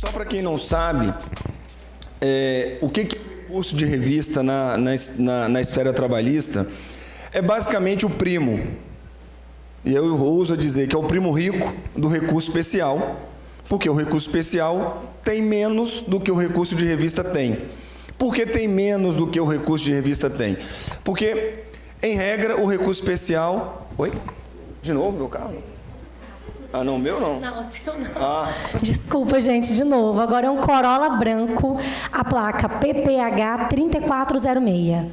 Só para quem não sabe, o que é recurso de revista na esfera trabalhista é basicamente o primo. E eu ouso dizer que é o primo rico do recurso especial, porque o recurso especial tem menos do que o recurso de revista tem. Por que tem menos do que o recurso de revista tem? Porque, em regra, o recurso especial... Oi? De novo, meu carro? Ah, não, o meu não? Não, o seu não. Ah. Desculpa, gente, de novo. Agora é um Corolla branco, a placa PPH 3406.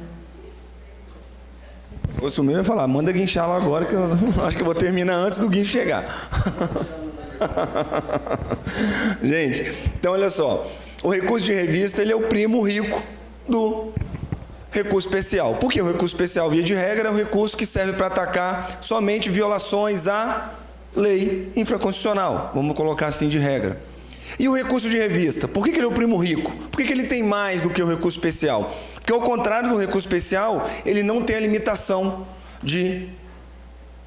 Se fosse o meu, eu ia falar, manda guinchá-lo agora, que eu acho que eu vou terminar antes do guincho chegar. Gente, então olha só. O recurso de revista, ele é o primo rico do recurso especial. Por que o recurso especial, via de regra, é um recurso que serve para atacar somente violações à lei infraconstitucional, vamos colocar assim de regra. E o recurso de revista, por que ele é o primo rico? Por que ele tem mais do que o recurso especial? Porque, ao contrário do recurso especial, ele não tem a limitação de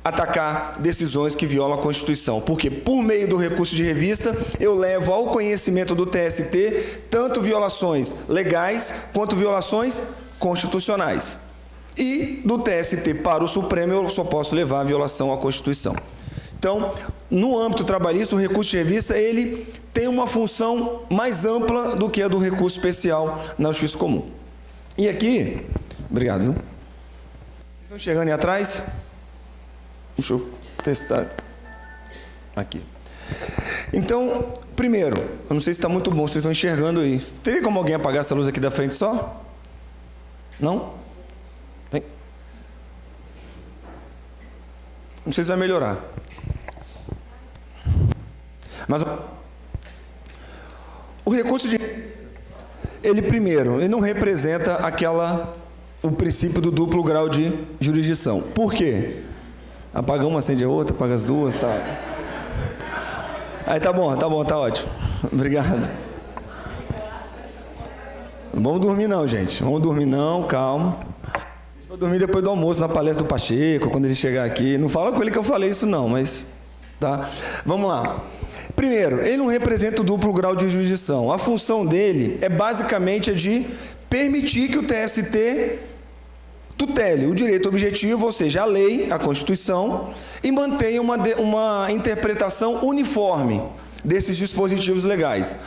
atacar decisões que violam a Constituição. Porque, por meio do recurso de revista, eu levo ao conhecimento do TST tanto violações legais quanto violações constitucionais. E do TST para o Supremo, eu só posso levar a violação à Constituição. Então, no âmbito trabalhista, o recurso de revista, ele tem uma função mais ampla do que a do recurso especial na Justiça Comum. E aqui, obrigado, viu? Estão chegando aí atrás? Deixa eu testar. Aqui. Então, primeiro, eu não sei se está muito bom, vocês estão enxergando aí. Teria como alguém apagar essa luz aqui da frente só? Não? Tem? Não sei se vai melhorar. Mas o recurso de... Ele, primeiro, ele não representa o princípio do duplo grau de jurisdição. Por quê? Apaga uma, acende a outra, apaga as duas, tá. Aí tá bom, tá ótimo. Obrigado. Não vamos dormir não, gente. Vamos dormir não, calma. Vou dormir depois do almoço, na palestra do Pacheco, quando ele chegar aqui. Não fala com ele que eu falei isso não, mas... Tá? Vamos lá. Primeiro, ele não representa o duplo grau de jurisdição. A função dele é basicamente a de permitir que o TST tutele o direito objetivo, ou seja, a lei, a Constituição, e mantenha uma interpretação uniforme desses dispositivos legais.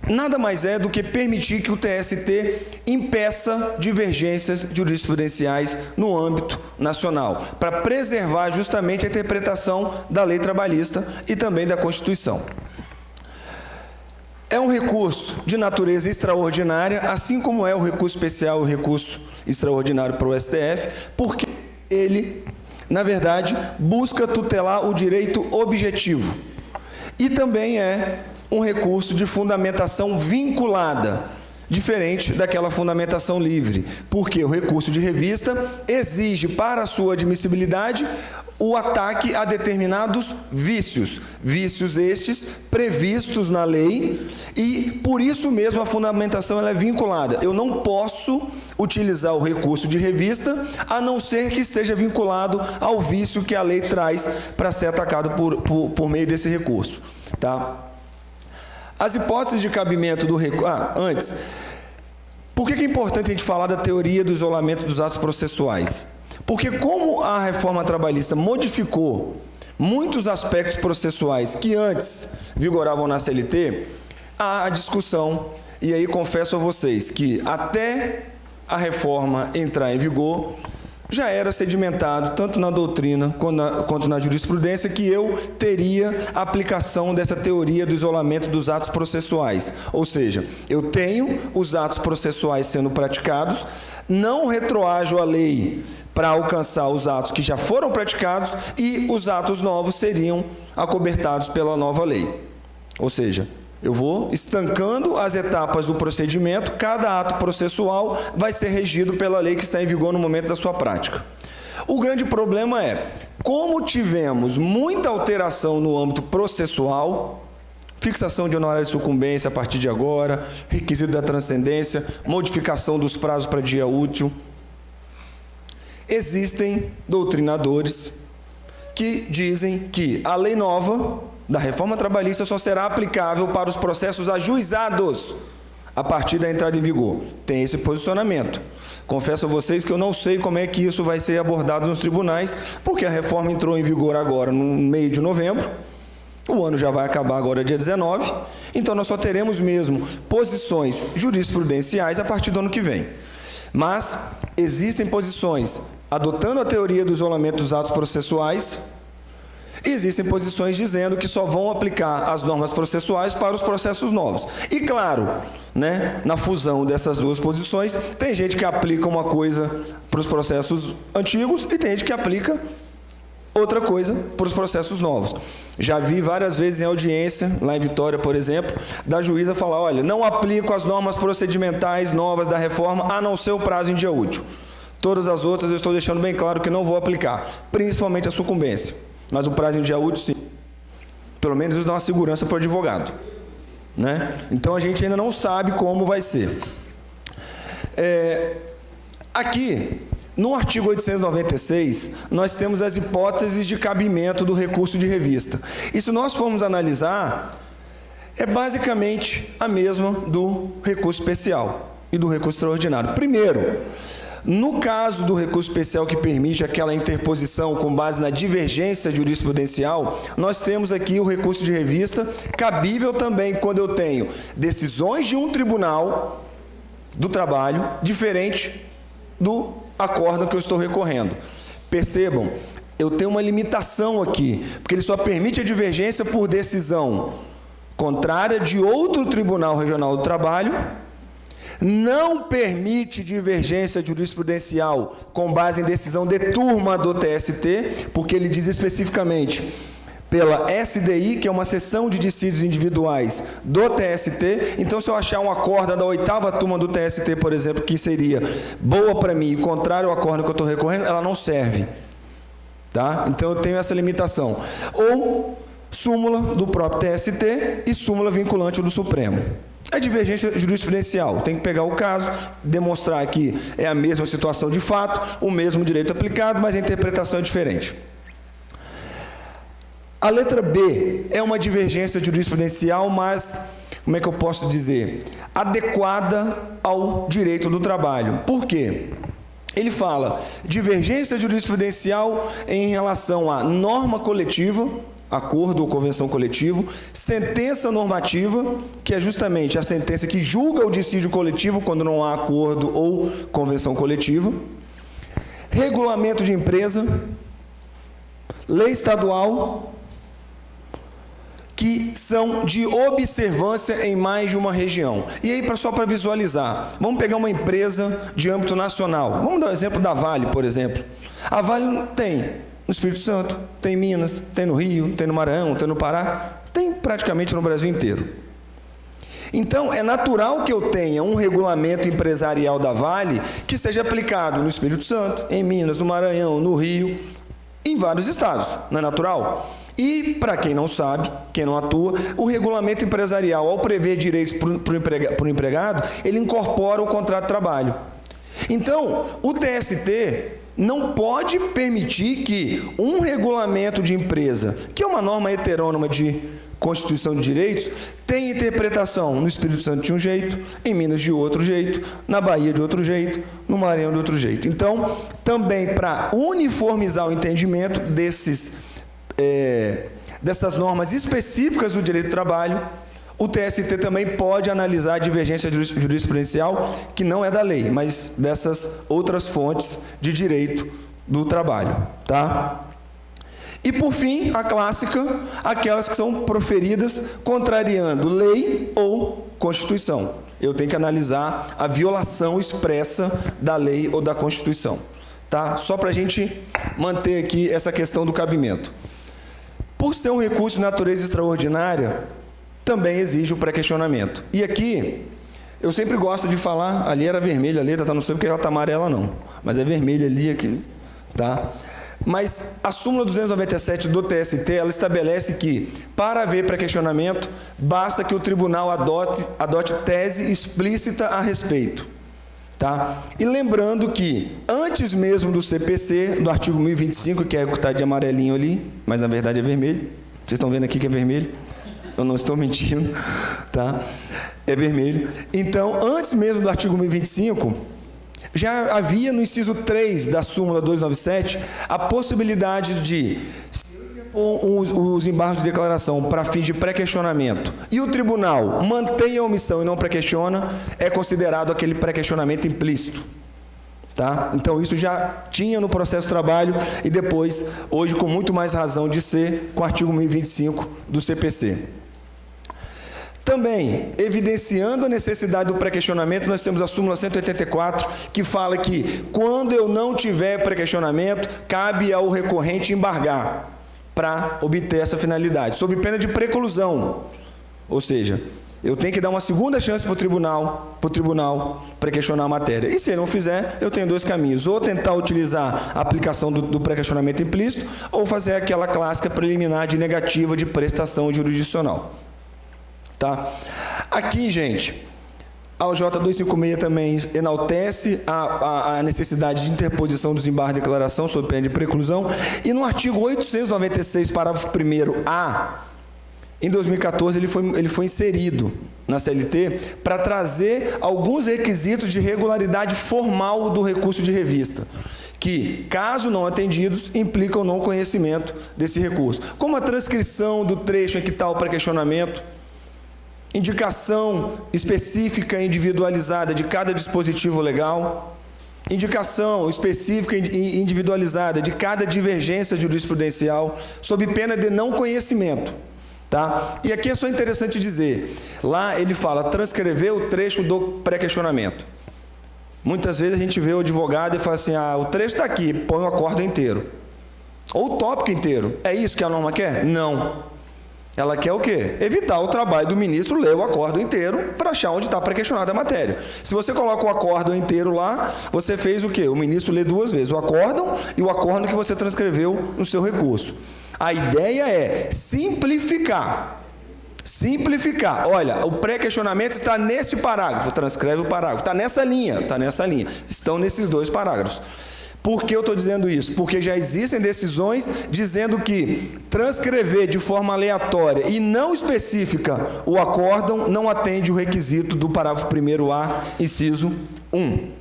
Nada mais é do que permitir que o TST impeça divergências jurisprudenciais no âmbito nacional, para preservar justamente a interpretação da lei trabalhista e também da Constituição. É um recurso de natureza extraordinária, assim como é o recurso especial e o recurso extraordinário para o STF, porque ele, na verdade, busca tutelar o direito objetivo. E também é um recurso de fundamentação vinculada, diferente daquela fundamentação livre, porque o recurso de revista exige para a sua admissibilidade o ataque a determinados vícios, vícios estes previstos na lei, e por isso mesmo a fundamentação ela é vinculada. Eu não posso utilizar o recurso de revista, a não ser que esteja vinculado ao vício que a lei traz para ser atacado por meio desse recurso. Tá? As hipóteses de cabimento do recurso... antes, por que é importante a gente falar da teoria do isolamento dos atos processuais? Porque como a reforma trabalhista modificou muitos aspectos processuais que antes vigoravam na CLT, há a discussão, e aí confesso a vocês que até a reforma entrar em vigor, já era sedimentado, tanto na doutrina quanto na jurisprudência, que eu teria a aplicação dessa teoria do isolamento dos atos processuais. Ou seja, eu tenho os atos processuais sendo praticados, não retroajo a lei para alcançar os atos que já foram praticados e os atos novos seriam acobertados pela nova lei. Ou seja, eu vou estancando as etapas do procedimento, cada ato processual vai ser regido pela lei que está em vigor no momento da sua prática. O grande problema é, como tivemos muita alteração no âmbito processual, fixação de honorário de sucumbência a partir de agora, requisito da transcendência, modificação dos prazos para dia útil, existem doutrinadores que dizem que a lei nova da reforma trabalhista só será aplicável para os processos ajuizados a partir da entrada em vigor. Tem esse posicionamento. Confesso a vocês que eu não sei como é que isso vai ser abordado nos tribunais, porque a reforma entrou em vigor agora no meio de novembro, o ano já vai acabar agora dia 19, então nós só teremos mesmo posições jurisprudenciais a partir do ano que vem. Mas existem posições adotando a teoria do isolamento dos atos processuais, e existem posições dizendo que só vão aplicar as normas processuais para os processos novos. E claro, né, na fusão dessas duas posições, tem gente que aplica uma coisa para os processos antigos e tem gente que aplica outra coisa para os processos novos. Já vi várias vezes em audiência, lá em Vitória, por exemplo, da juíza falar, olha, não aplico as normas procedimentais novas da reforma, a não ser o prazo em dia útil. Todas as outras eu estou deixando bem claro que não vou aplicar, principalmente a sucumbência. Mas o prazo em dia útil, sim. Pelo menos isso dá uma segurança para o advogado, né? Então, a gente ainda não sabe como vai ser. Aqui, no artigo 896, nós temos as hipóteses de cabimento do recurso de revista. E se nós formos analisar, é basicamente a mesma do recurso especial e do recurso extraordinário. Primeiro, no caso do recurso especial que permite aquela interposição com base na divergência jurisprudencial, nós temos aqui o recurso de revista, cabível também quando eu tenho decisões de um tribunal do trabalho diferente do acórdão que eu estou recorrendo. Percebam, eu tenho uma limitação aqui, porque ele só permite a divergência por decisão contrária de outro tribunal regional do trabalho, não permite divergência jurisprudencial com base em decisão de turma do TST, porque ele diz especificamente pela SDI, que é uma seção de dissídios individuais do TST. Então, se eu achar um acórdão da 8ª turma do TST, por exemplo, que seria boa para mim e contrário ao acórdão que eu estou recorrendo, ela não serve. Tá? Então, eu tenho essa limitação. Ou súmula do próprio TST e súmula vinculante do Supremo. A divergência jurisprudencial, tem que pegar o caso, demonstrar que é a mesma situação de fato, o mesmo direito aplicado, mas a interpretação é diferente. A letra B é uma divergência jurisprudencial, mas, como é que eu posso dizer? Adequada ao direito do trabalho. Por quê? Ele fala divergência jurisprudencial em relação à norma coletiva, acordo ou convenção coletiva, sentença normativa, que é justamente a sentença que julga o dissídio coletivo quando não há acordo ou convenção coletiva, regulamento de empresa, lei estadual, que são de observância em mais de uma região. E aí, só para visualizar, vamos pegar uma empresa de âmbito nacional. Vamos dar o exemplo da Vale, por exemplo. A Vale tem no Espírito Santo, tem em Minas, tem no Rio, tem no Maranhão, tem no Pará, tem praticamente no Brasil inteiro. Então, é natural que eu tenha um regulamento empresarial da Vale que seja aplicado no Espírito Santo, em Minas, no Maranhão, no Rio, em vários estados. Não é natural? E, para quem não sabe, quem não atua, o regulamento empresarial, ao prever direitos para o empregado, ele incorpora o contrato de trabalho. Então, o TST não pode permitir que um regulamento de empresa, que é uma norma heterônoma de Constituição de Direitos, tenha interpretação no Espírito Santo de um jeito, em Minas de outro jeito, na Bahia de outro jeito, no Maranhão de outro jeito. Então, também para uniformizar o entendimento dessas normas específicas do direito do trabalho, o TST também pode analisar a divergência jurisprudencial, que não é da lei, mas dessas outras fontes de direito do trabalho. Tá? E, por fim, a clássica, aquelas que são proferidas contrariando lei ou Constituição. Eu tenho que analisar a violação expressa da lei ou da Constituição. Tá? Só para a gente manter aqui essa questão do cabimento. Por ser um recurso de natureza extraordinária, também exige o pré-questionamento. E aqui, eu sempre gosto de falar, ali era vermelha a letra, tá? Não sei porque ela está amarela não, mas é vermelha ali, aqui, tá? Mas a súmula 297 do TST, ela estabelece que, para haver pré-questionamento, basta que o tribunal adote tese explícita a respeito. Tá? E lembrando que, antes mesmo do CPC, do artigo 1025, que é o que está de amarelinho ali, mas na verdade é vermelho, Vocês estão vendo aqui que é vermelho? Eu não estou mentindo, tá? É vermelho. Então, antes mesmo do artigo 1025, já havia no inciso 3 da súmula 297 a possibilidade de os embargos de declaração para fim de pré-questionamento e o tribunal mantém a omissão e não pré-questiona, é considerado aquele pré-questionamento implícito. Tá? Então, isso já tinha no processo de trabalho e depois, hoje, com muito mais razão de ser, com o artigo 1025 do CPC. Também, evidenciando a necessidade do pré-questionamento, nós temos a súmula 184, que fala que, quando eu não tiver pré-questionamento, cabe ao recorrente embargar para obter essa finalidade, sob pena de preclusão. Ou seja, eu tenho que dar uma segunda chance para o tribunal pré-questionar a matéria. E se ele não fizer, eu tenho dois caminhos. Ou tentar utilizar a aplicação do pré-questionamento implícito, ou fazer aquela clássica preliminar de negativa de prestação jurisdicional. Tá? Aqui, gente, a OJ 256 também enaltece a necessidade de interposição dos embargos de declaração sob pena de preclusão. E no artigo 896, parágrafo 1º-A, em 2014, ele foi inserido na CLT para trazer alguns requisitos de regularidade formal do recurso de revista, que, caso não atendidos, implicam o não conhecimento desse recurso, como a transcrição do trecho em que está o pré-questionamento, indicação específica e individualizada de cada dispositivo legal, indicação específica e individualizada de cada divergência jurisprudencial, sob pena de não conhecimento. Tá? E aqui é só interessante dizer, lá ele fala transcrever o trecho do pré-questionamento. Muitas vezes a gente vê o advogado e fala assim, o trecho está aqui, põe o acórdão inteiro. Ou o tópico inteiro. É isso que a norma quer? Não. Ela quer o quê? Evitar o trabalho do ministro ler o acórdão inteiro para achar onde está pré-questionada a matéria. Se você coloca o acórdão inteiro lá, você fez o quê? O ministro lê duas vezes o acórdão e o acórdão que você transcreveu no seu recurso. A ideia é simplificar. Simplificar. Olha, o pré-questionamento está nesse parágrafo, transcreve o parágrafo. Está nessa linha, Estão nesses dois parágrafos. Por que eu estou dizendo isso? Porque já existem decisões dizendo que transcrever de forma aleatória e não específica o acórdão não atende o requisito do parágrafo 1º-A, inciso 1.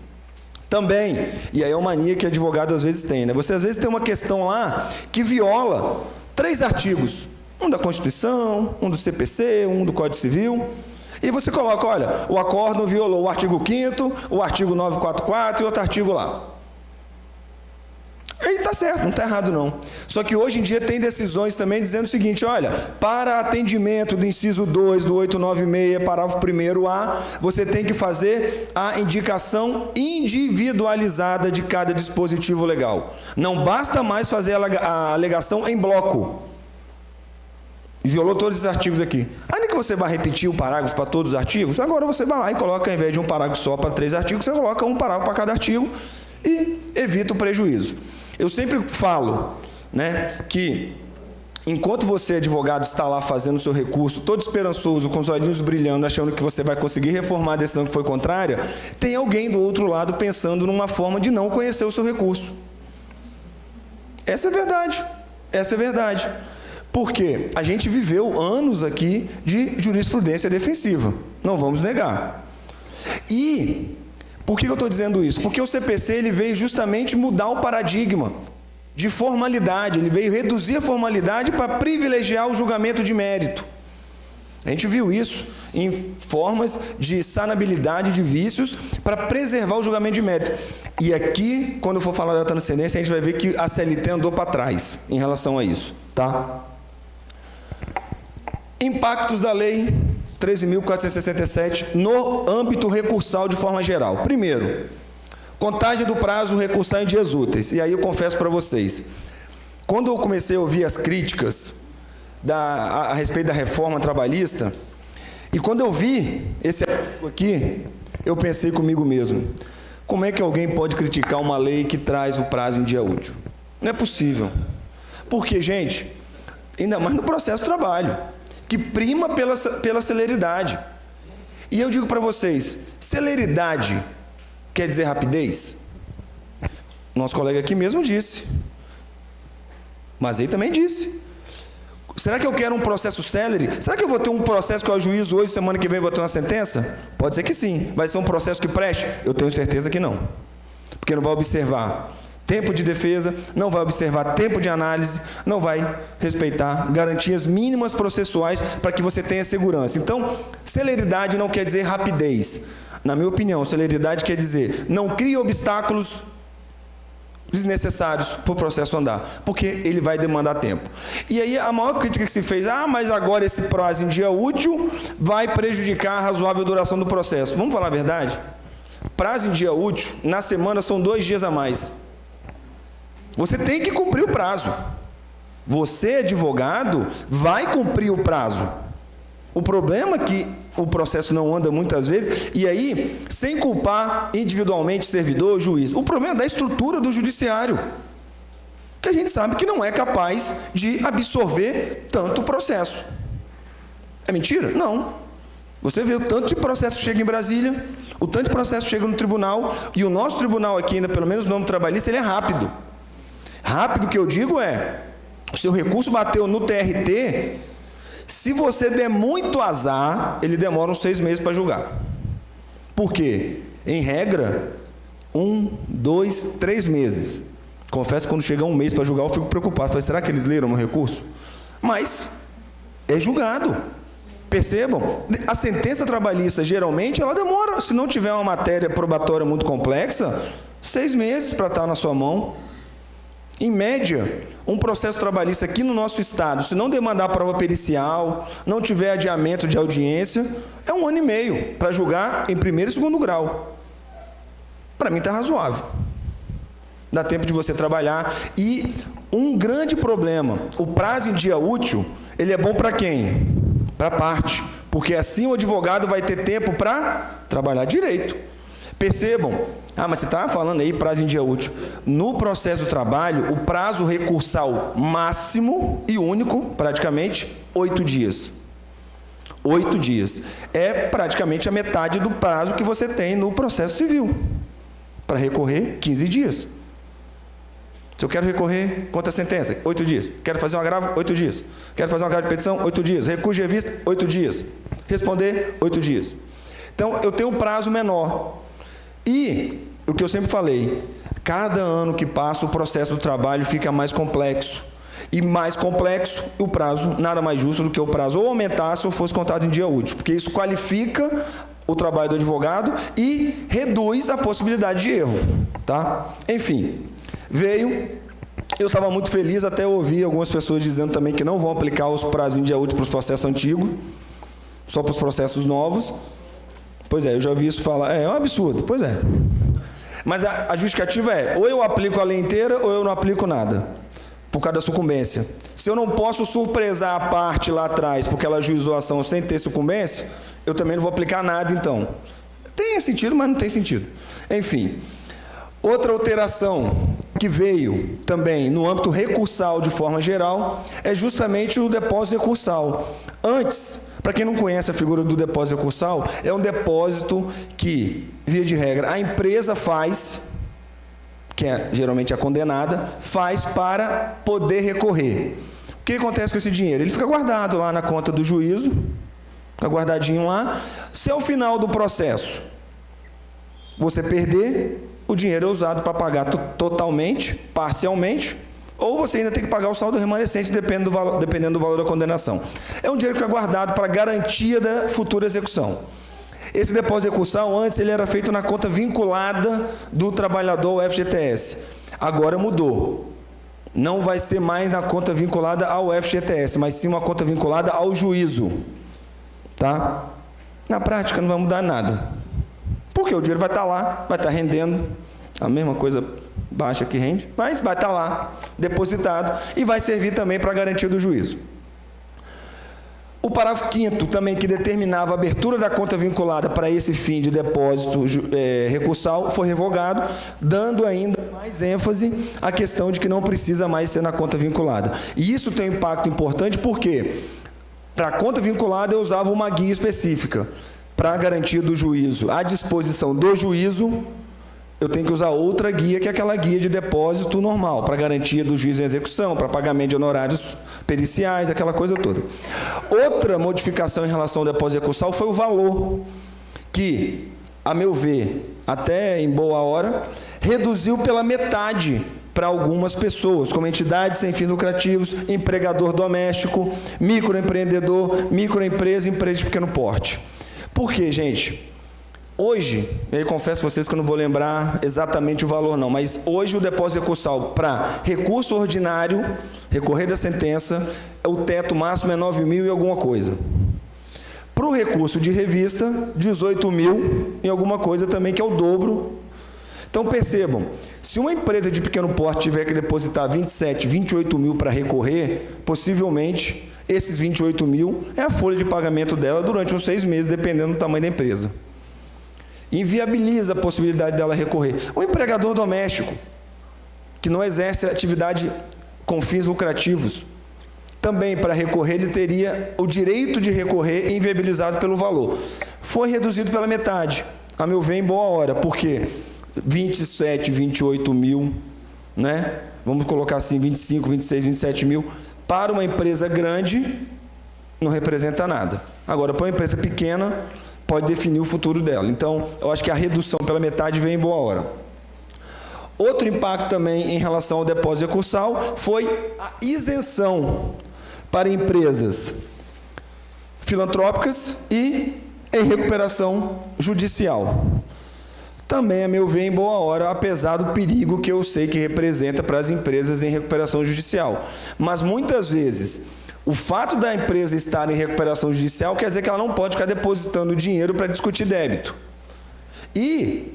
Também, e aí é uma mania que advogado às vezes tem, né? Você às vezes tem uma questão lá que viola 3 artigos, um da Constituição, um do CPC, um do Código Civil, e você coloca, olha, o acórdão violou o artigo 5º, o artigo 944 e outro artigo lá. Aí está certo, não está errado não. Só que hoje em dia tem decisões também dizendo o seguinte, olha, para atendimento do inciso 2 do 896, parágrafo 1º-A, você tem que fazer a indicação individualizada de cada dispositivo legal. Não basta mais fazer a alegação em bloco. Violou todos os artigos aqui. Ainda que você vai repetir o parágrafo para todos os artigos, agora você vai lá e coloca, ao invés de um parágrafo só para 3 artigos, você coloca um parágrafo para cada artigo e evita o prejuízo. Eu sempre falo, né, que enquanto você, advogado, está lá fazendo o seu recurso, todo esperançoso, com os olhinhos brilhando, achando que você vai conseguir reformar a decisão que foi contrária, tem alguém do outro lado pensando numa forma de não conhecer o seu recurso. Essa é verdade. Essa é verdade. Porque a gente viveu anos aqui de jurisprudência defensiva. Não vamos negar. E por que eu estou dizendo isso? Porque o CPC ele veio justamente mudar o paradigma de formalidade, ele veio reduzir a formalidade para privilegiar o julgamento de mérito. A gente viu isso em formas de sanabilidade de vícios para preservar o julgamento de mérito. E aqui, quando eu for falar da transcendência, a gente vai ver que a CLT andou para trás em relação a isso. Tá? Impactos da lei 13.467 no âmbito recursal de forma geral. Primeiro, contagem do prazo recursal em dias úteis. E aí eu confesso para vocês, quando eu comecei a ouvir as críticas a respeito da reforma trabalhista, e quando eu vi esse artigo aqui, eu pensei comigo mesmo, como é que alguém pode criticar uma lei que traz o prazo em dia útil? Não é possível. Porque, gente, ainda mais no processo de trabalho, que prima pela celeridade. E eu digo para vocês, celeridade quer dizer rapidez? Nosso colega aqui mesmo disse. Mas ele também disse. Será que eu quero um processo célere? Será que eu vou ter um processo que eu ajuizo hoje, semana que vem eu vou ter uma sentença? Pode ser que sim. Vai ser um processo que preste? Eu tenho certeza que não. Porque não vai observar tempo de defesa, não vai observar tempo de análise, não vai respeitar garantias mínimas processuais para que você tenha segurança. Então, celeridade não quer dizer rapidez. Na minha opinião, celeridade quer dizer não crie obstáculos desnecessários para o processo andar, porque ele vai demandar tempo. E aí a maior crítica que se fez, mas agora esse prazo em dia útil vai prejudicar a razoável duração do processo. Vamos falar a verdade? Prazo em dia útil, na semana são 2 dias a mais. Você tem que cumprir o prazo. Você, advogado, vai cumprir o prazo. O problema é que o processo não anda muitas vezes, e aí, sem culpar individualmente servidor, juiz, o problema é da estrutura do judiciário, que a gente sabe que não é capaz de absorver tanto processo. É mentira? Não. Você vê o tanto de processo chega em Brasília, o tanto de processo chega no tribunal, e o nosso tribunal aqui, ainda pelo menos no âmbito trabalhista, ele é rápido. Rápido que eu digo o seu recurso bateu no TRT, se você der muito azar, ele demora uns 6 meses para julgar. Por quê? Em regra, 1, 2, 3 meses. Confesso que quando chega 1 mês para julgar, eu fico preocupado. Falei, será que eles leram o meu recurso? Mas é julgado. Percebam, a sentença trabalhista, geralmente, ela demora, se não tiver uma matéria probatória muito complexa, 6 meses para estar na sua mão. Em média, um processo trabalhista aqui no nosso estado, se não demandar prova pericial, não tiver adiamento de audiência, é 1 ano e meio para julgar em primeiro e segundo grau. Para mim está razoável. Dá tempo de você trabalhar. E um grande problema, o prazo em dia útil, ele é bom para quem? Para a parte. Porque assim o advogado vai ter tempo para trabalhar direito. Percebam, mas você está falando aí prazo em dia útil. No processo do trabalho, o prazo recursal máximo e único, praticamente, 8 dias. 8 dias. É praticamente a metade do prazo que você tem no processo civil. Para recorrer, 15 dias. Se eu quero recorrer contra a sentença, 8 dias. Quero fazer um agravo, 8 dias. Quero fazer um agravo de petição, 8 dias. Recurso de revista, 8 dias. Responder, 8 dias. Então, eu tenho um prazo menor. E, o que eu sempre falei, cada ano que passa o processo do trabalho fica mais complexo. E mais complexo, o prazo, nada mais justo do que o prazo ou aumentasse ou fosse contado em dia útil. Porque isso qualifica o trabalho do advogado e reduz a possibilidade de erro. Tá? Enfim, veio. Eu estava muito feliz até ouvir algumas pessoas dizendo também que não vão aplicar os prazos em dia útil para os processos antigos, só para os processos novos. Pois é, eu já ouvi isso falar. É um absurdo, pois é. Mas a justificativa é, ou eu aplico a lei inteira, ou eu não aplico nada, por causa da sucumbência. Se eu não posso surpresar a parte lá atrás, porque ela ajuizou a ação sem ter sucumbência, eu também não vou aplicar nada, então. Tem sentido, mas não tem sentido. Enfim, outra alteração que veio também no âmbito recursal de forma geral é justamente o depósito recursal. Antes, para quem não conhece a figura do depósito recursal, é um depósito que, via de regra, a empresa faz, que é geralmente a condenada, faz para poder recorrer. O que acontece com esse dinheiro? Ele fica guardado lá na conta do juízo, fica guardadinho lá. Se ao final do processo você perder, o dinheiro é usado para pagar totalmente, parcialmente, ou você ainda tem que pagar o saldo remanescente, dependendo do valor da condenação. É um dinheiro que fica guardado para garantia da futura execução. Esse depósito recursal, antes, ele era feito na conta vinculada do trabalhador ao FGTS. Agora mudou. Não vai ser mais na conta vinculada ao FGTS, mas sim uma conta vinculada ao juízo. Tá? Na prática, não vai mudar nada. Porque o dinheiro vai estar lá, vai estar rendendo a mesma coisa baixa que rende, mas vai estar lá, depositado, e vai servir também para a garantia do juízo. O parágrafo 5º também, que determinava a abertura da conta vinculada para esse fim de depósito recursal, foi revogado, dando ainda mais ênfase à questão de que não precisa mais ser na conta vinculada. E isso tem um impacto importante porque, para a conta vinculada, eu usava uma guia específica para a garantia do juízo, à disposição do juízo, eu tenho que usar outra guia, que é aquela guia de depósito normal, para garantia do juiz em execução, para pagamento de honorários periciais, aquela coisa toda. Outra modificação em relação ao depósito recursal foi o valor, que, a meu ver, até em boa hora, reduziu pela metade para algumas pessoas, como entidades sem fins lucrativos, empregador doméstico, microempreendedor, microempresa, empresa de pequeno porte. Por quê, gente? Hoje, eu confesso a vocês que eu não vou lembrar exatamente o valor não, mas hoje o depósito recursal para recurso ordinário, recorrer da sentença, o teto máximo é 9.000 e alguma coisa. Para o recurso de revista, 18.000 e alguma coisa também, que é o dobro. Então percebam, se uma empresa de pequeno porte tiver que depositar 27, 28 mil para recorrer, possivelmente esses 28 mil é a folha de pagamento dela durante uns 6 meses, dependendo do tamanho da empresa. Inviabiliza a possibilidade dela recorrer. O empregador doméstico, que não exerce atividade com fins lucrativos, também para recorrer ele teria o direito de recorrer inviabilizado pelo valor. Foi reduzido pela metade, a meu ver, em boa hora, porque 27, 28 mil, né? Vamos colocar assim, 25, 26, 27 mil, para uma empresa grande, não representa nada. Agora, para uma empresa pequena, pode definir o futuro dela. Então, eu acho que a redução pela metade vem em boa hora. Outro impacto também em relação ao depósito recursal foi a isenção para empresas filantrópicas e em recuperação judicial. Também, a meu ver, em boa hora, apesar do perigo que eu sei que representa para as empresas em recuperação judicial. Mas, muitas vezes, o fato da empresa estar em recuperação judicial quer dizer que ela não pode ficar depositando dinheiro para discutir débito. E,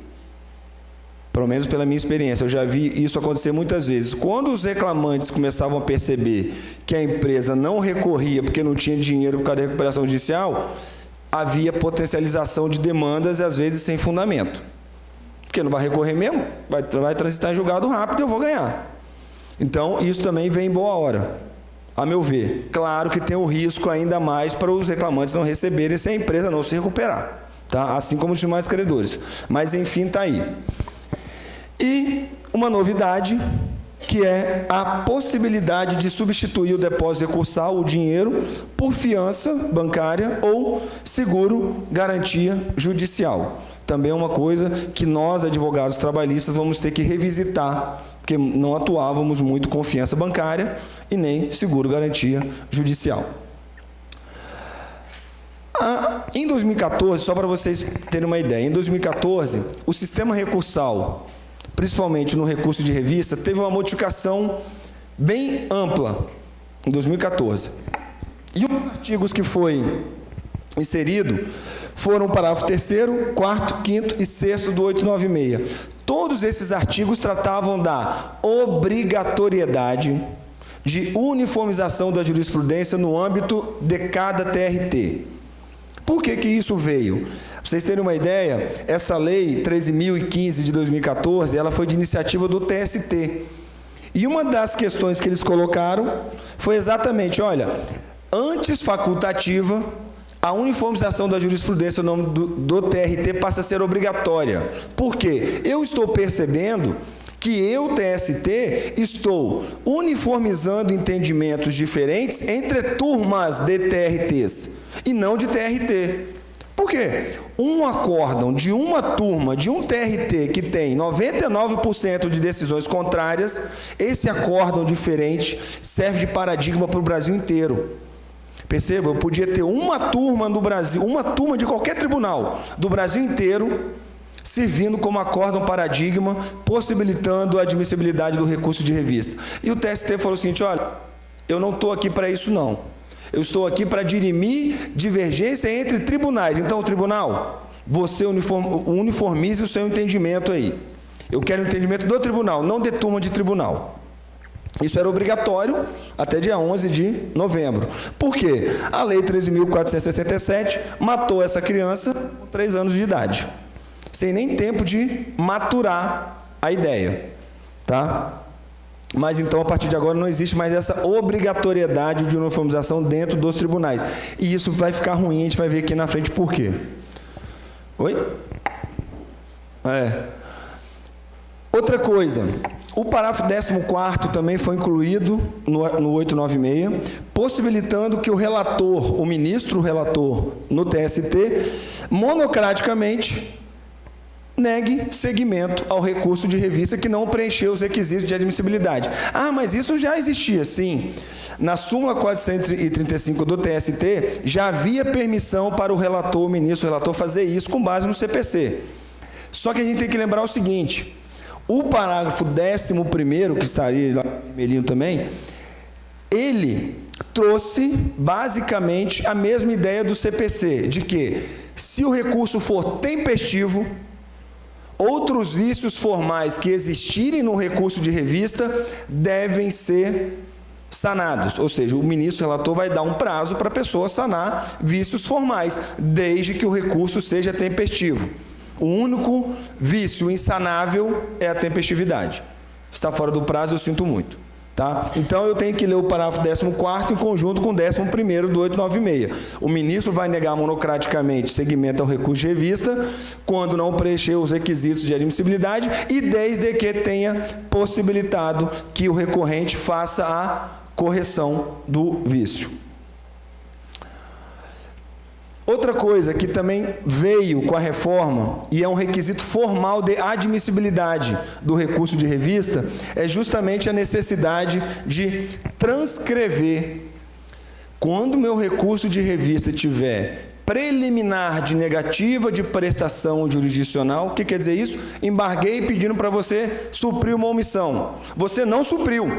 pelo menos pela minha experiência, eu já vi isso acontecer muitas vezes. Quando os reclamantes começavam a perceber que a empresa não recorria porque não tinha dinheiro por causa da recuperação judicial, havia potencialização de demandas e, às vezes, sem fundamento. Porque não vai recorrer mesmo, vai transitar em julgado rápido e eu vou ganhar. Então, isso também vem em boa hora, a meu ver. Claro que tem um risco ainda mais para os reclamantes não receberem se a empresa não se recuperar, tá? Assim como os demais credores. Mas, enfim, está aí. E uma novidade, que é a possibilidade de substituir o depósito recursal, o dinheiro, por fiança bancária ou seguro garantia judicial. Também é uma coisa que nós, advogados trabalhistas, vamos ter que revisitar, porque não atuávamos muito com fiança bancária e nem seguro garantia judicial. Em 2014, só para vocês terem uma ideia, em 2014, o sistema recursal, principalmente no recurso de revista, teve uma modificação bem ampla em 2014. E os artigos que foi inserido foram o parágrafo 3º, 4º, 5º e 6º do 896. Todos esses artigos tratavam da obrigatoriedade de uniformização da jurisprudência no âmbito de cada TRT. Por que isso veio? Para vocês terem uma ideia, essa lei 13.015 de 2014, ela foi de iniciativa do TST. E uma das questões que eles colocaram foi exatamente, olha, antes facultativa, a uniformização da jurisprudência no nome do TRT passa a ser obrigatória. Por quê? Eu estou percebendo que eu, TST, estou uniformizando entendimentos diferentes entre turmas de TRTs e não de TRT. Por quê? Um acórdão de uma turma, de um TRT que tem 99% de decisões contrárias, esse acórdão diferente serve de paradigma para o Brasil inteiro. Perceba, eu podia ter uma turma do Brasil, uma turma de qualquer tribunal do Brasil inteiro, servindo como acórdão paradigma, possibilitando a admissibilidade do recurso de revista. E o TST falou o seguinte, olha, eu não estou aqui para isso não. Eu estou aqui para dirimir divergência entre tribunais. Então, o tribunal, você uniformize o seu entendimento aí. Eu quero o entendimento do tribunal, não de turma de tribunal. Isso era obrigatório até dia 11 de novembro. Por quê? A Lei 13.467 matou essa criança com 3 anos de idade, sem nem tempo de maturar a ideia. Tá? Mas, então, a partir de agora, não existe mais essa obrigatoriedade de uniformização dentro dos tribunais. E isso vai ficar ruim, a gente vai ver aqui na frente por quê. Oi? Outra coisa, o parágrafo 14º também foi incluído no 896, possibilitando que o relator, o ministro relator no TST, monocraticamente negue seguimento ao recurso de revista que não preencheu os requisitos de admissibilidade. Ah, mas isso já existia, sim. Na súmula 435 do TST, já havia permissão para o ministro relator, fazer isso com base no CPC. Só que a gente tem que lembrar o seguinte, o parágrafo 11º, que estaria lá no vermelhinho também, ele trouxe basicamente a mesma ideia do CPC, de que se o recurso for tempestivo, outros vícios formais que existirem no recurso de revista devem ser sanados, ou seja, o ministro relator vai dar um prazo para a pessoa sanar vícios formais, desde que o recurso seja tempestivo. O único vício insanável é a tempestividade. Está fora do prazo, eu sinto muito. Tá? Então, eu tenho que ler o parágrafo 14º em conjunto com o 11º do 896. O ministro vai negar monocraticamente seguimento ao recurso de revista quando não preencher os requisitos de admissibilidade e desde que tenha possibilitado que o recorrente faça a correção do vício. Outra coisa que também veio com a reforma, e é um requisito formal de admissibilidade do recurso de revista, é justamente a necessidade de transcrever, quando o meu recurso de revista tiver preliminar de negativa de prestação jurisdicional. O que quer dizer isso? Embarguei pedindo para você suprir uma omissão. Você não supriu.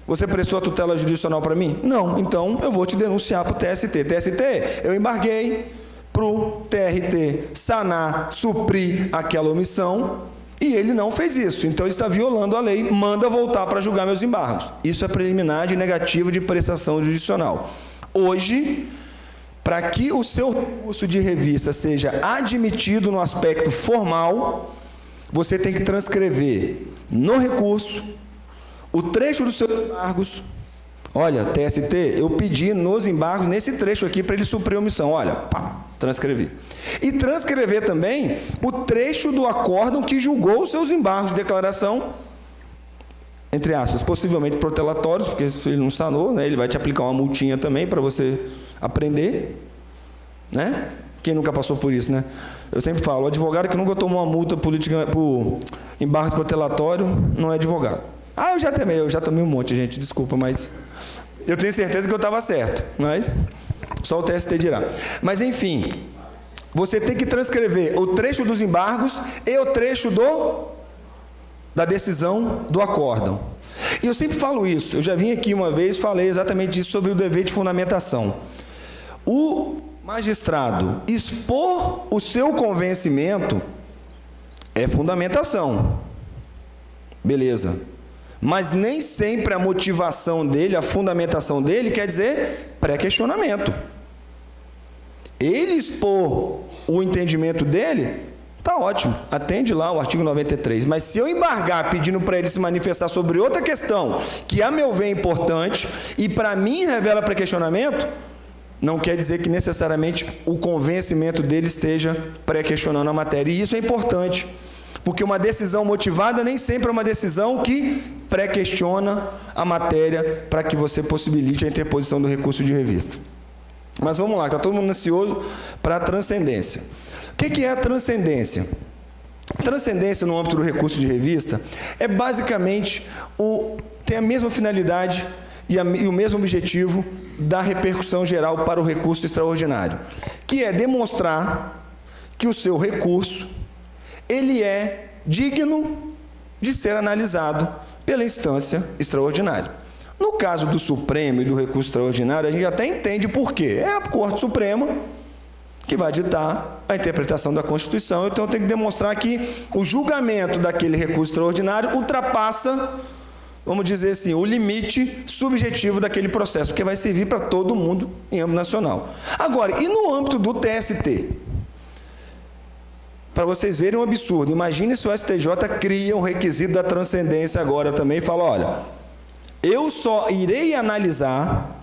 Você prestou a tutela judicial para mim? Não. Então, eu vou te denunciar para o TST. TST, eu embarguei para o TRT sanar, suprir aquela omissão, e ele não fez isso. Então, ele está violando a lei, manda voltar para julgar meus embargos. Isso é preliminar de negativa de prestação judicial. Hoje, para que o seu recurso de revista seja admitido no aspecto formal, você tem que transcrever no recurso o trecho dos seus embargos. Olha, TST, eu pedi nos embargos, nesse trecho aqui, para ele suprir a omissão. Olha, pá, transcrevi. E transcrever também o trecho do acórdão que julgou os seus embargos de declaração, entre aspas, possivelmente protelatórios, porque se ele não sanou, né, ele vai te aplicar uma multinha também para você aprender, né? Quem nunca passou por isso, né? Eu sempre falo, o advogado que nunca tomou uma multa política por embargos protelatório não é advogado. Ah, eu já tomei um monte, gente, desculpa, mas eu tenho certeza que eu estava certo, mas só o TST dirá. Mas, enfim, você tem que transcrever o trecho dos embargos e o trecho da decisão do acórdão. E eu sempre falo isso, eu já vim aqui uma vez, falei exatamente isso sobre o dever de fundamentação. O magistrado expor o seu convencimento é fundamentação. Beleza. Mas nem sempre a motivação dele, a fundamentação dele, quer dizer pré-questionamento. Ele expor o entendimento dele, está ótimo, atende lá o artigo 93. Mas se eu embargar pedindo para ele se manifestar sobre outra questão, que a meu ver é importante, e para mim revela pré-questionamento, não quer dizer que necessariamente o convencimento dele esteja pré-questionando a matéria. E isso é importante. Porque uma decisão motivada nem sempre é uma decisão que pré-questiona a matéria para que você possibilite a interposição do recurso de revista. Mas vamos lá, está todo mundo ansioso para a transcendência. O que é a transcendência? A transcendência no âmbito do recurso de revista é basicamente tem a mesma finalidade e o mesmo objetivo da repercussão geral para o recurso extraordinário, que é demonstrar que o seu recurso ele é digno de ser analisado pela instância extraordinária. No caso do Supremo e do recurso extraordinário, a gente até entende por quê. É a Corte Suprema que vai ditar a interpretação da Constituição, então tem que demonstrar que o julgamento daquele recurso extraordinário ultrapassa, vamos dizer assim, o limite subjetivo daquele processo, porque vai servir para todo mundo em âmbito nacional. Agora, e no âmbito do TST? Para vocês verem um absurdo, imagine se o STJ cria um requisito da transcendência agora também e fala, olha, eu só irei analisar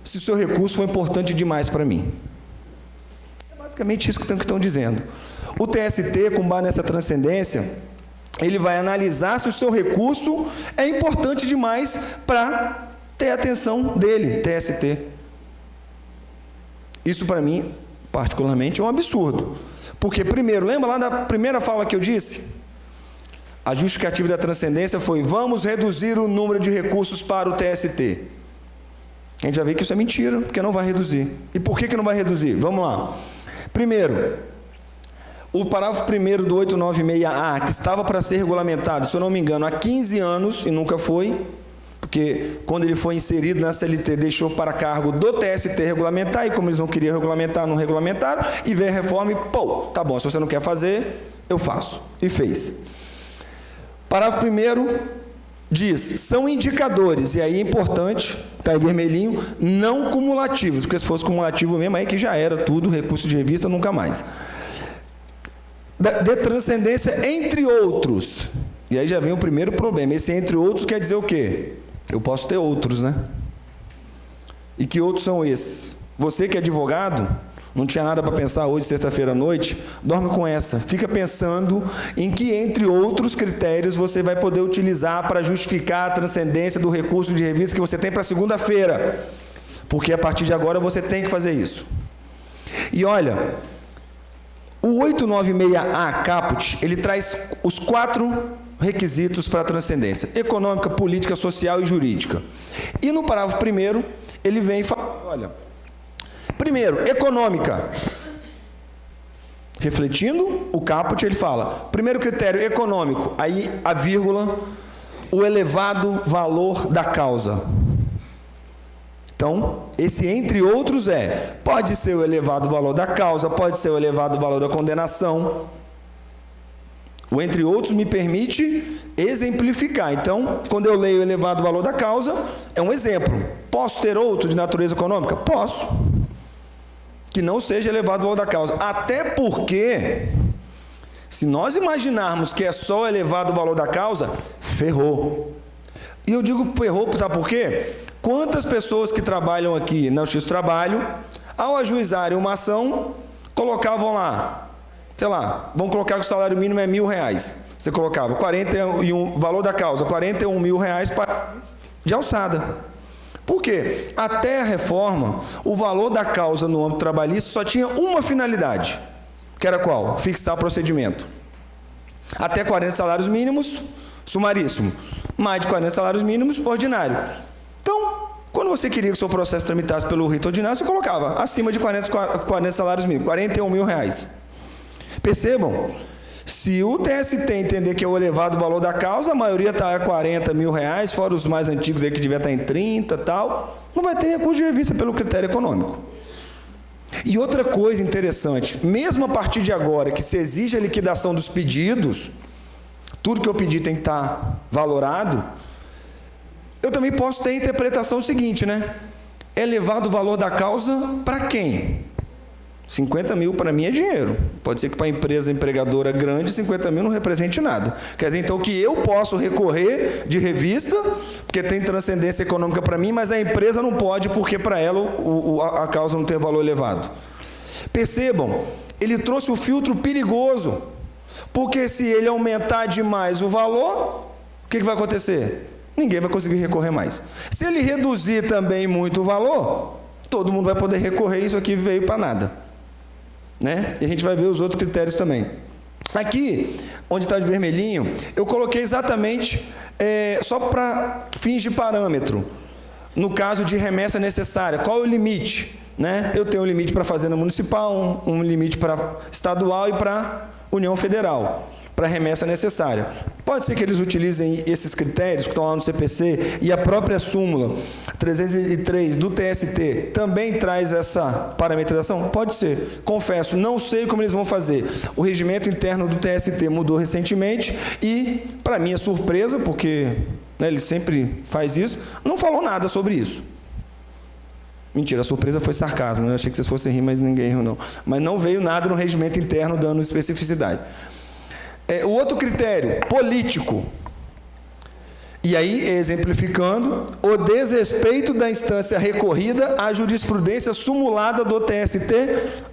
se o seu recurso for importante demais para mim. É basicamente isso que estão dizendo. O TST, com base nessa transcendência, ele vai analisar se o seu recurso é importante demais para ter a atenção dele, TST. Isso, para mim, particularmente, é um absurdo. Porque, primeiro, lembra lá da primeira fala que eu disse? A justificativa da transcendência foi: vamos reduzir o número de recursos para o TST. A gente já vê que isso é mentira, porque não vai reduzir. E por que não vai reduzir? Vamos lá. Primeiro, o parágrafo 1º do 896A, que estava para ser regulamentado, se eu não me engano, há 15 anos, e nunca foi, porque quando ele foi inserido na CLT, deixou para cargo do TST regulamentar, e como eles não queriam regulamentar, não regulamentaram, e veio a reforma e, pô, tá bom, se você não quer fazer, eu faço. E fez. Parágrafo 1º diz: são indicadores, e aí é importante, está em vermelhinho, não cumulativos, porque se fosse cumulativo mesmo, aí que já era tudo, recurso de revista, nunca mais. De transcendência, entre outros. E aí já vem o primeiro problema. Esse entre outros quer dizer o quê? Eu posso ter outros, né? E que outros são esses? Você que é advogado, não tinha nada para pensar hoje, sexta-feira à noite, dorme com essa. Fica pensando em que, entre outros critérios, você vai poder utilizar para justificar a transcendência do recurso de revista que você tem para segunda-feira. Porque a partir de agora você tem que fazer isso. E olha, o 896A caput, ele traz os 4 requisitos para a transcendência: econômica, política, social e jurídica. E no parágrafo 1º, ele vem e fala, olha, primeiro, econômica. Refletindo o caput, ele fala, primeiro critério, econômico, aí a vírgula, o elevado valor da causa. Então, esse entre outros pode ser o elevado valor da causa, pode ser o elevado valor da condenação. O entre outros me permite exemplificar. Então, quando eu leio o elevado valor da causa, é um exemplo. Posso ter outro de natureza econômica? Posso. Que não seja elevado valor da causa. Até porque, se nós imaginarmos que é só elevado valor da causa, ferrou. E eu digo ferrou, sabe por quê? Quantas pessoas que trabalham aqui na Justiça do Trabalho, ao ajuizarem uma ação, colocavam lá, sei lá, vamos colocar que o salário mínimo é R$1.000. Você colocava 41, valor da causa, R$41.000 para de alçada. Por quê? Até a reforma, o valor da causa no âmbito trabalhista só tinha uma finalidade, que era qual? Fixar o procedimento. Até 40 salários mínimos, sumaríssimo. Mais de 40 salários mínimos, ordinário. Então, quando você queria que o seu processo tramitasse pelo rito ordinário, você colocava acima de 40 salários mínimos, R$41.000. Percebam, se o TST entender que é o elevado valor da causa, a maioria está a R$40.000, fora os mais antigos aí que devia estar em 30 e tal, não vai ter recurso de revista pelo critério econômico. E outra coisa interessante, mesmo a partir de agora, que se exige a liquidação dos pedidos, tudo que eu pedi tem que estar valorado, eu também posso ter a interpretação seguinte, né? Elevado o valor da causa para quem? 50 mil para mim é dinheiro. Pode ser que para a empresa empregadora grande, 50 mil não represente nada. Quer dizer, então, que eu posso recorrer de revista, porque tem transcendência econômica para mim, mas a empresa não pode, porque para ela a causa não tem valor elevado. Percebam, ele trouxe um filtro perigoso, porque se ele aumentar demais o valor, o que vai acontecer? Ninguém vai conseguir recorrer mais. Se ele reduzir também muito o valor, todo mundo vai poder recorrer, isso aqui veio para nada. Né? E a gente vai ver os outros critérios também. Aqui, onde está de vermelhinho, eu coloquei exatamente, só para fins de parâmetro, no caso de remessa necessária, qual é o limite? Né? Eu tenho um limite para a Fazenda Municipal, um limite para estadual e para União Federal, para remessa necessária. Pode ser que eles utilizem esses critérios que estão lá no CPC, e a própria súmula 303 do TST também traz essa parametrização? Pode ser. Confesso, não sei como eles vão fazer. O regimento interno do TST mudou recentemente e, para minha surpresa, porque ele sempre faz isso, não falou nada sobre isso. Mentira, a surpresa foi sarcasmo, né? Eu achei que vocês fossem rir, mas ninguém riu, não. Mas não veio nada no regimento interno dando especificidade. O outro critério, político. E aí, exemplificando, o desrespeito da instância recorrida à jurisprudência sumulada do TST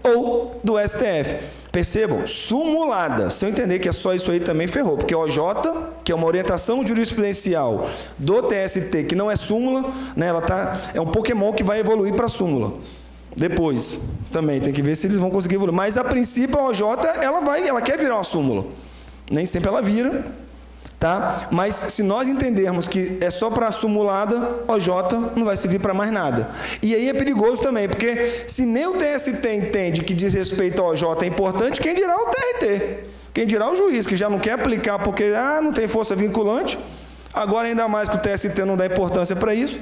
ou do STF. Percebam, sumulada. Se eu entender que é só isso aí, também ferrou. Porque OJ, que é uma orientação jurisprudencial do TST, que não é súmula, né, é um Pokémon que vai evoluir para súmula. Depois, também tem que ver se eles vão conseguir evoluir. Mas, a princípio, a OJ, ela quer virar uma súmula. Nem sempre ela vira, tá? Mas, se nós entendermos que é só para a sumulada, OJ não vai servir para mais nada. E aí é perigoso também, porque se nem o TST entende que diz respeito ao OJ é importante, quem dirá o TRT? Quem dirá o juiz, que já não quer aplicar porque não tem força vinculante, agora ainda mais que o TST não dá importância para isso.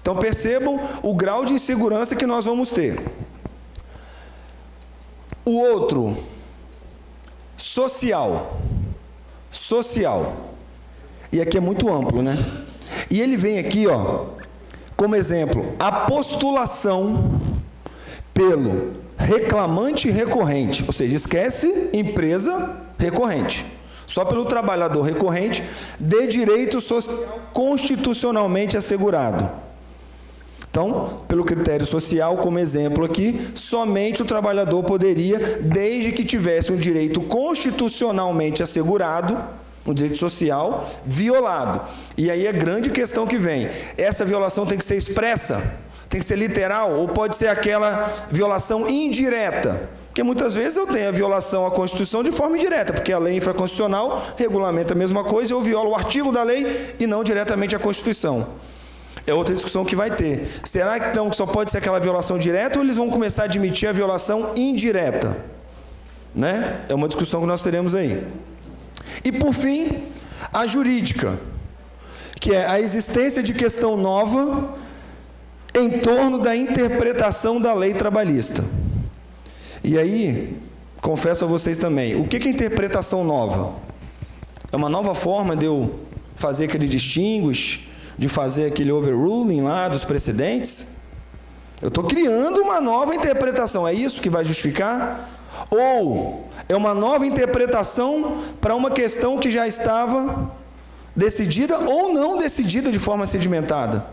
Então, percebam o grau de insegurança que nós vamos ter. O outro, social. E aqui é muito amplo, né? E ele vem aqui, ó, como exemplo, a postulação pelo reclamante recorrente, ou seja, esquece empresa recorrente. Só pelo trabalhador recorrente de direito social constitucionalmente assegurado. Então, pelo critério social, como exemplo aqui, somente o trabalhador poderia, desde que tivesse um direito constitucionalmente assegurado, um direito social, violado. E aí a grande questão que vem, essa violação tem que ser expressa, tem que ser literal, ou pode ser aquela violação indireta? Porque muitas vezes eu tenho a violação à Constituição de forma indireta, porque a lei infraconstitucional regulamenta a mesma coisa, eu violo o artigo da lei e não diretamente a Constituição. É outra discussão que vai ter. Será que então só pode ser aquela violação direta ou eles vão começar a admitir a violação indireta? Né? É uma discussão que nós teremos aí. E por fim, a jurídica, que é a existência de questão nova em torno da interpretação da lei trabalhista. E aí, confesso a vocês também, o que é interpretação nova? É uma nova forma de eu fazer aquele distinguish, de fazer aquele overruling lá dos precedentes? Eu estou criando uma nova interpretação, é isso que vai justificar? Ou é uma nova interpretação para uma questão que já estava decidida ou não decidida de forma sedimentada?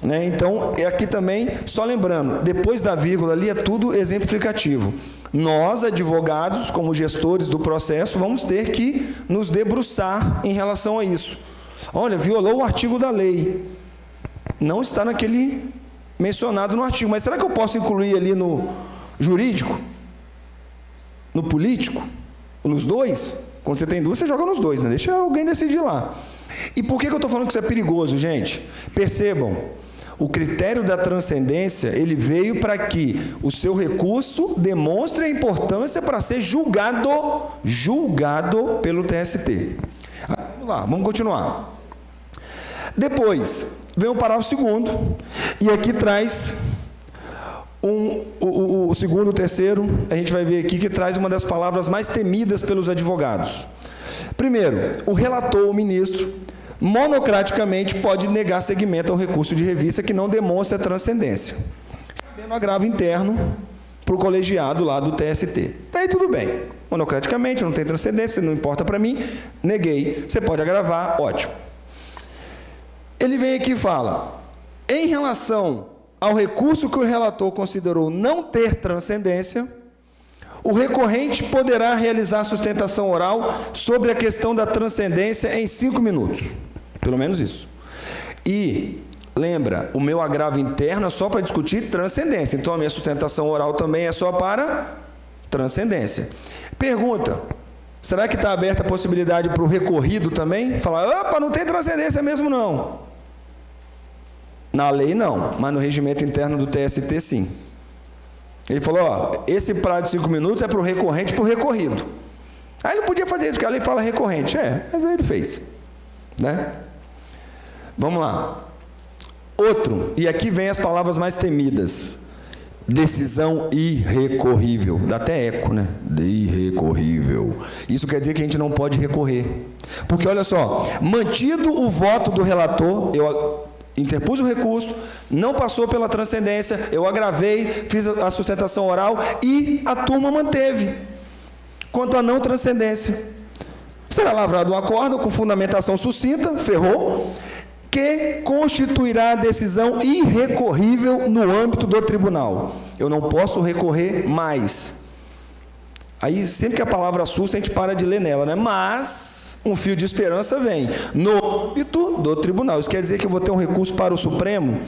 Né? Então, é aqui também, só lembrando, depois da vírgula ali é tudo exemplificativo. Nós, advogados, como gestores do processo, vamos ter que nos debruçar em relação a isso. Olha, violou o artigo da lei. Não está naquele mencionado no artigo. Mas será que eu posso incluir ali no jurídico? No político? Nos dois? Quando você tem duas, você joga nos dois, né? Deixa alguém decidir lá. E por que eu estou falando que isso é perigoso, gente? Percebam, o critério da transcendência, ele veio para que o seu recurso demonstre a importância para ser julgado pelo TST. Vamos lá, vamos continuar. Depois, vem o parágrafo 2º, e aqui traz o segundo, o terceiro, a gente vai ver aqui que traz uma das palavras mais temidas pelos advogados. Primeiro, o relator, o ministro, monocraticamente pode negar seguimento ao recurso de revista que não demonstra a transcendência, cabendo agravo interno para o colegiado lá do TST. Daí tudo bem, monocraticamente, não tem transcendência, não importa para mim, neguei, você pode agravar, ótimo. Ele vem aqui e fala, em relação ao recurso que o relator considerou não ter transcendência, o recorrente poderá realizar sustentação oral sobre a questão da transcendência em 5 minutos. Pelo menos isso. E, lembra, o meu agravo interno é só para discutir transcendência. Então, a minha sustentação oral também é só para transcendência. Pergunta, será que está aberta a possibilidade para o recorrido também? Falar, opa, não tem transcendência mesmo não. Na lei não, mas no regimento interno do TST sim. Ele falou, ó, esse prazo de 5 minutos é para o recorrente e para o recorrido. Aí ele não podia fazer isso, porque a lei fala recorrente. Mas aí ele fez. Né? Vamos lá. Outro, e aqui vem as palavras mais temidas. Decisão irrecorrível. Dá até eco, né? De irrecorrível. Isso quer dizer que a gente não pode recorrer. Porque, olha só, mantido o voto do relator, eu interpus o recurso, não passou pela transcendência, eu agravei, fiz a sustentação oral e a turma manteve. Quanto à não transcendência, será lavrado um acordo com fundamentação sucinta, ferrou, que constituirá a decisão irrecorrível no âmbito do tribunal. Eu não posso recorrer mais. Aí, sempre que a palavra assusta, a gente para de ler nela, né? Mas um fio de esperança vem no âmbito do tribunal. Isso quer dizer que eu vou ter um recurso para o Supremo?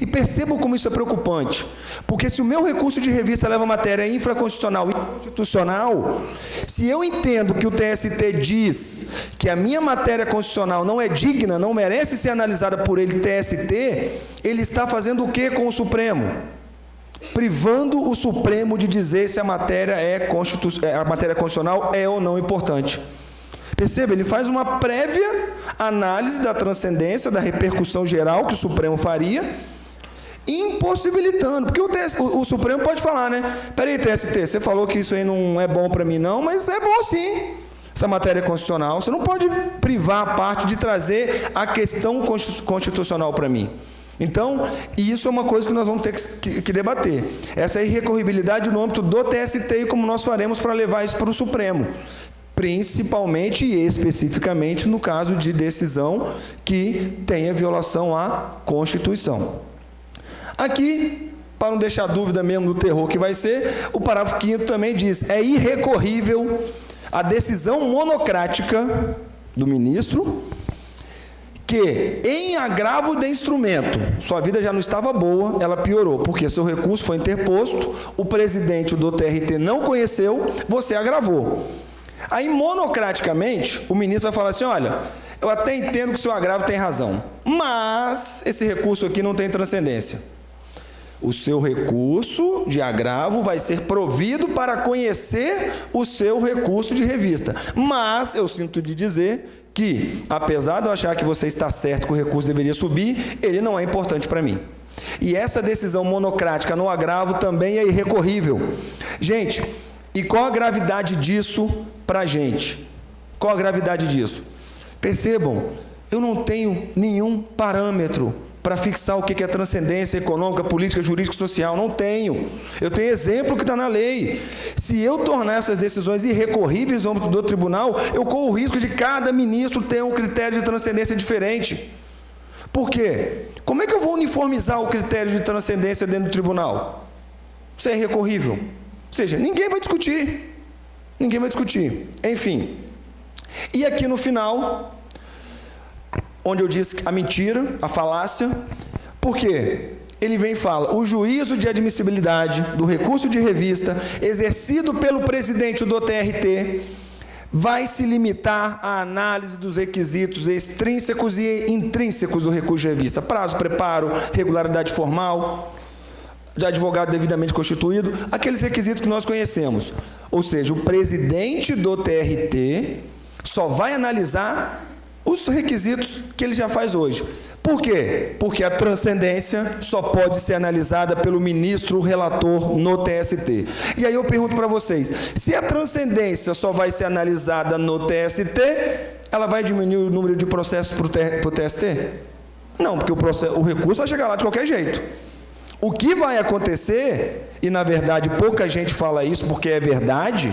E percebam como isso é preocupante, porque se o meu recurso de revista leva matéria infraconstitucional e inconstitucional, se eu entendo que o TST diz que a minha matéria constitucional não é digna, não merece ser analisada por ele, TST, ele está fazendo o que com o Supremo? Privando o Supremo de dizer se a matéria constitucional é ou não importante. Perceba, ele faz uma prévia análise da transcendência, da repercussão geral que o Supremo faria, impossibilitando, porque o Supremo pode falar, né? Peraí, TST, você falou que isso aí não é bom para mim não, mas é bom sim, essa matéria constitucional, você não pode privar a parte de trazer a questão constitucional para mim. Então, isso é uma coisa que nós vamos ter que debater. Essa irrecorribilidade no âmbito do TST e como nós faremos para levar isso para o Supremo. Principalmente e especificamente no caso de decisão que tenha violação à Constituição. Aqui, para não deixar dúvida mesmo do terror que vai ser, o parágrafo 5º também diz: é irrecorrível a decisão monocrática do ministro que, em agravo de instrumento, sua vida já não estava boa, ela piorou, porque seu recurso foi interposto, o presidente do TRT não conheceu, você agravou. Aí, monocraticamente, o ministro vai falar assim: olha, eu até entendo que o seu agravo tem razão, mas esse recurso aqui não tem transcendência. O seu recurso de agravo vai ser provido para conhecer o seu recurso de revista. Mas eu sinto de dizer que, apesar de eu achar que você está certo que o recurso deveria subir, ele não é importante para mim. E essa decisão monocrática no agravo também é irrecorrível. Gente, e qual a gravidade disso para a gente? Qual a gravidade disso? Percebam, eu não tenho nenhum parâmetro para fixar o que é transcendência econômica, política, jurídica e social. Não tenho. Eu tenho exemplo que está na lei. Se eu tornar essas decisões irrecorríveis no âmbito do tribunal, eu corro o risco de cada ministro ter um critério de transcendência diferente. Por quê? Como é que eu vou uniformizar o critério de transcendência dentro do tribunal? Isso é irrecorrível. Ou seja, ninguém vai discutir. Ninguém vai discutir. Enfim. E aqui no final, onde eu disse a mentira, a falácia, por quê? Ele vem e fala: o juízo de admissibilidade do recurso de revista exercido pelo presidente do TRT vai se limitar à análise dos requisitos extrínsecos e intrínsecos do recurso de revista: prazo, preparo, regularidade formal, de advogado devidamente constituído, aqueles requisitos que nós conhecemos. Ou seja, o presidente do TRT só vai analisar os requisitos que ele já faz hoje. Por quê? Porque a transcendência só pode ser analisada pelo ministro relator no TST. E aí eu pergunto para vocês, se a transcendência só vai ser analisada no TST, ela vai diminuir o número de processos para o TST? Não, porque o recurso vai chegar lá de qualquer jeito. O que vai acontecer, e na verdade pouca gente fala isso porque é verdade,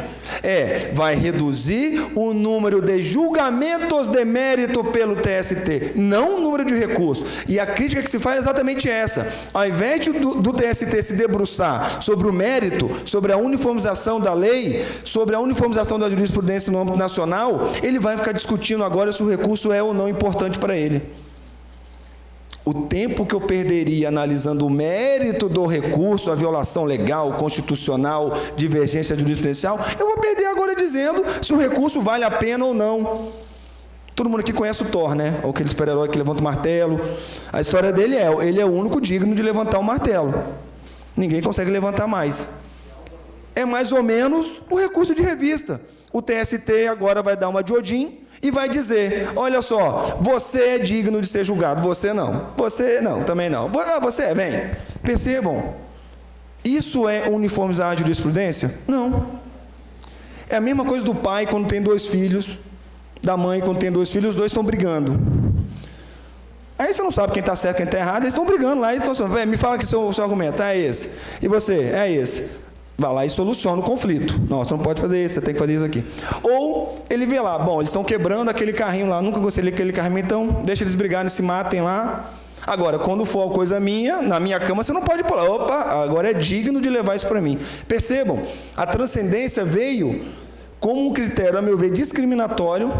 vai reduzir o número de julgamentos de mérito pelo TST, não o número de recursos. E a crítica que se faz é exatamente essa: ao invés do TST se debruçar sobre o mérito, sobre a uniformização da lei, sobre a uniformização da jurisprudência no âmbito nacional, ele vai ficar discutindo agora se o recurso é ou não importante para ele. O tempo que eu perderia analisando o mérito do recurso, a violação legal, constitucional, divergência jurisprudencial, eu vou perder agora dizendo se o recurso vale a pena ou não. Todo mundo aqui conhece o Thor, né? Ou aquele super-herói que levanta o martelo. A história dele ele é o único digno de levantar o martelo. Ninguém consegue levantar mais. É mais ou menos o recurso de revista. O TST agora vai dar uma de Odin e vai dizer: olha só, você é digno de ser julgado, você não, também não. Você, vem. Percebam, isso é uniformizar a jurisprudência? Não. É a mesma coisa do pai quando tem 2 filhos, da mãe quando tem 2 filhos, os 2 estão brigando. Aí você não sabe quem está certo, quem está errado, eles estão brigando lá, então, me fala que seu argumento é esse, e você, é esse. Vai lá e soluciona o conflito. Não, você não pode fazer isso, você tem que fazer isso aqui. Ou ele vê lá, bom, eles estão quebrando aquele carrinho lá, nunca gostei daquele carrinho, então deixa eles brigarem, se matem lá. Agora, quando for uma coisa minha, na minha cama, você não pode pular. Opa, agora é digno de levar isso para mim. Percebam, a transcendência veio como um critério, a meu ver, discriminatório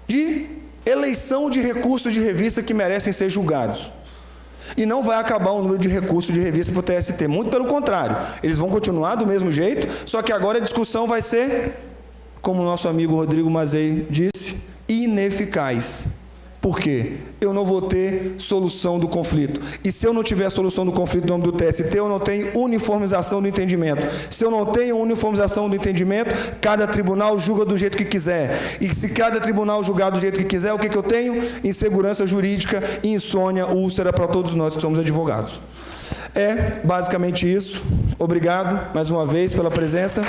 de eleição de recursos de revista que merecem ser julgados. E não vai acabar o número de recursos de revista para o TST. Muito pelo contrário. Eles vão continuar do mesmo jeito, só que agora a discussão vai ser, como o nosso amigo Rodrigo Mazei disse, ineficaz. Por quê? Eu não vou ter solução do conflito. E se eu não tiver solução do conflito no âmbito do TST, eu não tenho uniformização do entendimento. Se eu não tenho uniformização do entendimento, cada tribunal julga do jeito que quiser. E se cada tribunal julgar do jeito que quiser, o que eu tenho? Insegurança jurídica, insônia, úlcera para todos nós que somos advogados. É basicamente isso. Obrigado, mais uma vez, pela presença.